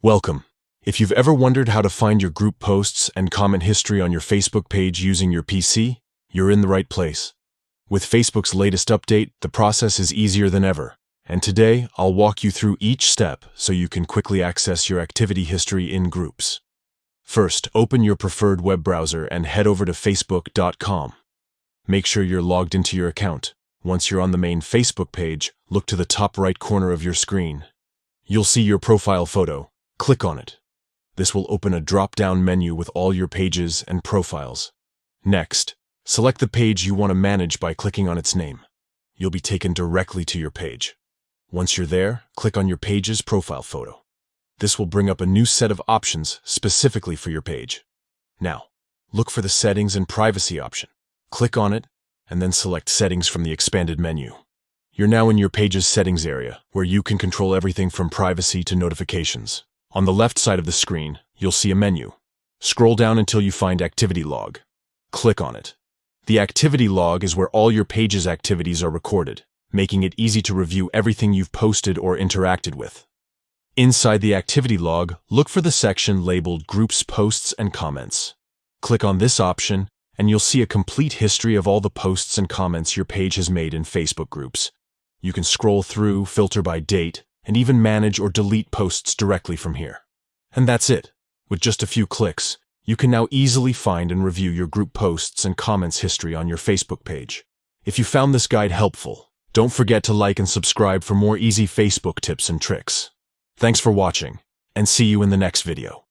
Welcome. If you've ever wondered how to find your group posts and comment history on your Facebook page using your PC, you're in the right place. With Facebook's latest update, the process is easier than ever. And today, I'll walk you through each step so you can quickly access your activity history in groups. First, open your preferred web browser and head over to facebook.com. Make sure you're logged into your account. Once you're on the main Facebook page, look to the top right corner of your screen. You'll see your profile photo. Click on it. This will open a drop-down menu with all your pages and profiles. Next, select the page you want to manage by clicking on its name. You'll be taken directly to your page. Once you're there, click on your page's profile photo. This will bring up a new set of options specifically for your page. Now, look for the Settings and Privacy option. Click on it, and then select Settings from the expanded menu. You're now in your page's settings area, where you can control everything from privacy to notifications. On the left side of the screen, you'll see a menu. Scroll down until you find Activity Log. Click on it. The Activity Log is where all your page's activities are recorded, making it easy to review everything you've posted or interacted with. Inside the Activity Log, look for the section labeled Groups, Posts, and Comments. Click on this option, and you'll see a complete history of all the posts and comments your page has made in Facebook groups. You can scroll through, filter by date, and even manage or delete posts directly from here. And that's it. With just a few clicks, you can now easily find and review your group posts and comments history on your Facebook page. If you found this guide helpful, don't forget to like and subscribe for more easy Facebook tips and tricks. Thanks for watching, and see you in the next video.